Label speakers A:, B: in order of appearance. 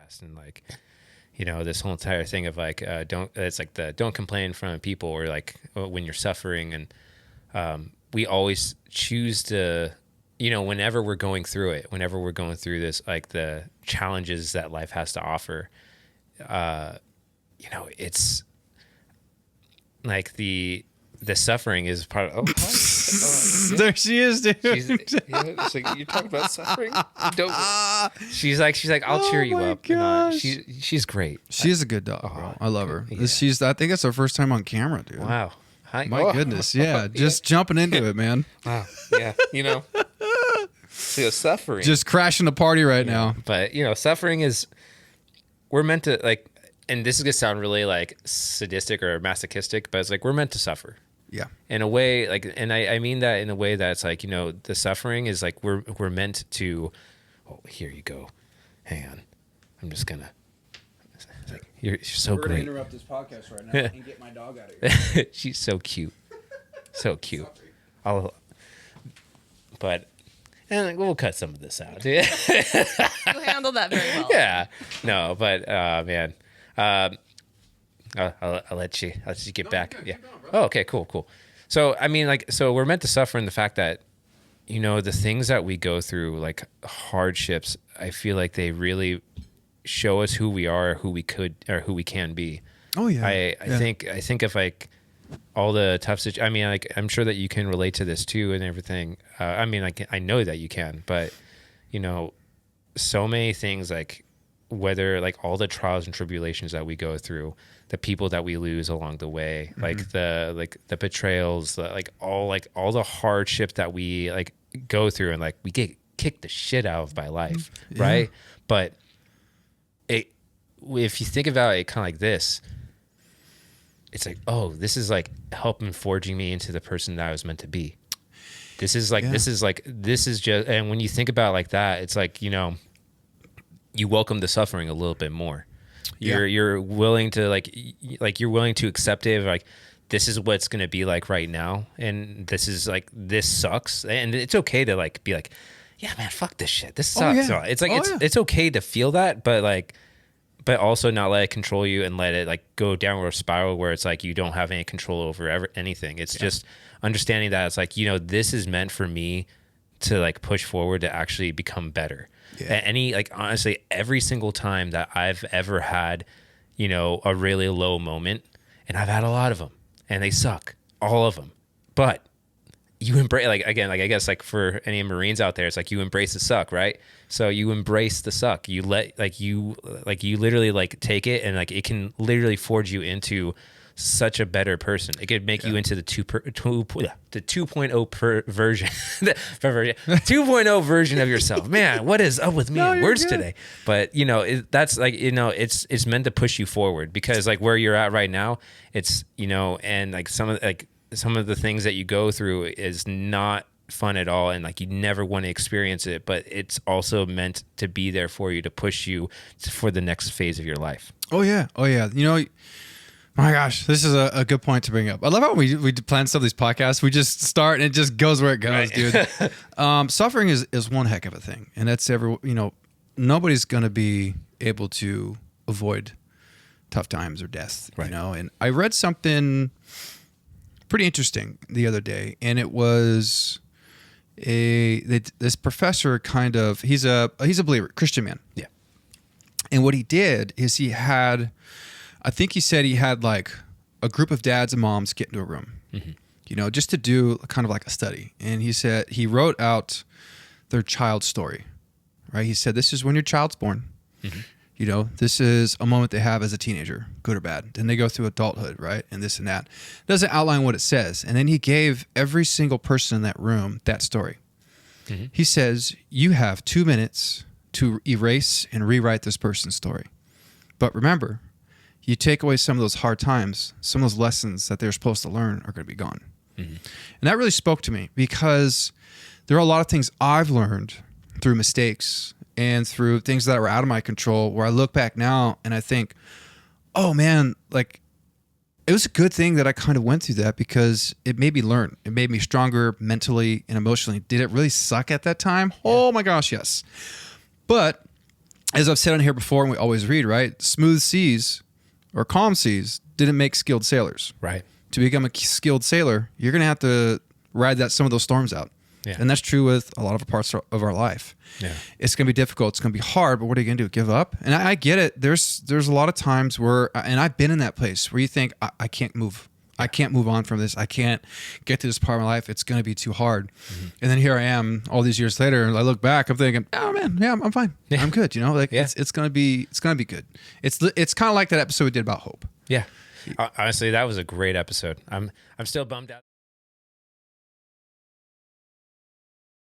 A: podcast and like, this whole entire thing of like, don't complain in front of people, or like when you're suffering. And we always choose to, whenever we're going through this, like the challenges that life has to offer, it's like the suffering is part of.
B: There she is, dude.
A: It's like, you're talking about suffering. She's like, I'll cheer you up. She's great.
B: She's a good dog, bro. I love her. Yeah. I think it's her first time on camera, dude.
A: Wow.
B: My goodness. Yeah. Just jumping into it, man.
A: Wow. Yeah. So suffering.
B: Just crashing the party right now.
A: But, suffering is, we're meant to like, and this is going to sound really like sadistic or masochistic, but it's like, we're meant to suffer.
B: Yeah.
A: In a way, like, and I mean that in a way that's like, the suffering is like, we're meant to, here you go. Hang on. I'm just going to, like, you're so great. We're going
B: to interrupt this podcast right now and get my dog out of here.
A: She's so cute. So cute. And we'll cut some of this out.
C: You handled that very well.
A: Yeah. No, but, man, I'll let you get back. Yeah. Oh, okay, cool. So, I mean, like, so we're meant to suffer in the fact that, the things that we go through, like hardships, I feel like they really show us who we are, who we could, or who we can be.
B: Oh yeah.
A: I think if like all the tough situations, I mean, like, I'm sure that you can relate to this too and everything. I mean, like, I know that you can, but so many things, like, whether like all the trials and tribulations that we go through, the people that we lose along the way, like the betrayals, all the hardship that we like go through, and like we get kicked the shit out of by life, right? But if you think about it kind of like this, it's like, oh, this is like helping forging me into the person that I was meant to be. This is just, and when you think about it like that, it's like, you welcome the suffering a little bit more. You're willing to you're willing to accept it. Like, this is what it's going to be like right now. And this sucks. And it's okay to like, be like, yeah, man, fuck this shit. This sucks. Oh, yeah. It's like, it's okay to feel that, but also not let it control you and let it like go downward spiral where it's like, you don't have any control over anything. It's just understanding that it's like, this is meant for me to like push forward to actually become better. Yeah. Honestly, every single time that I've ever had, a really low moment, and I've had a lot of them, and they suck, all of them, but you embrace, like, again, like, I guess, like, for any Marines out there, it's like, you embrace the suck, right? So you embrace the suck. You you literally like take it, and like, it can literally forge you into such a better person. It could make you into the 2.0 version, 2.0 version of yourself. Man, what is up with me and words today? But that's like, it's meant to push you forward, because like where you're at right now, it's, and like some of the things that you go through is not fun at all, and like you never want to experience it, but it's also meant to be there for you, to push you for the next phase of your life. Oh yeah. My gosh, this is a good point to bring up. I love how we plan some of these podcasts. We just start and it just goes where it goes, right. Dude. Suffering is one heck of a thing, and that's nobody's gonna be able to avoid tough times or death, right. And I read something pretty interesting the other day, and it was this professor he's a believer, Christian man. Yeah. And what he did is I think he said he had like a group of dads and moms get into a room, just to do kind of like a study. And he said he wrote out their child's story, right? He said, this is when your child's born. This is a moment they have as a teenager, good or bad. Then they go through adulthood, right? And this and that. Doesn't outline what it says. And then he gave every single person in that room that story. He says, you have 2 minutes to erase and rewrite this person's story. But remember, you take away some of those hard times, some of those lessons that they're supposed to learn are going to be gone. And that really spoke to me, because there are a lot of things I've learned through mistakes and through things that were out of my control, where I look back now and I think, oh man, like, it was a good thing that I kind of went through that, because it made me learn. It made me stronger mentally and emotionally. Did it really suck at that time? Yeah. Oh my gosh, yes. But
B: as I've said on here before, and we always read, right? Smooth seas or calm seas didn't make skilled sailors.
A: Right.
B: To become a skilled sailor, you're going to have to ride some of those storms out.
A: Yeah.
B: And that's true with a lot of parts of our life.
A: Yeah.
B: It's going to be difficult. It's going to be hard, but what are you going to do? Give up? And I get it. There's a lot of times where, and I've been in that place where you think, I can't move. I can't move on from this. I can't get to this part of my life. It's going to be too hard. Mm-hmm. And then here I am all these years later, and I look back, I'm thinking, oh man, yeah, I'm fine. Yeah. I'm good. It's going to be good. It's kind of like that episode we did about hope.
A: Yeah. Honestly, that was a great episode. I'm still bummed out.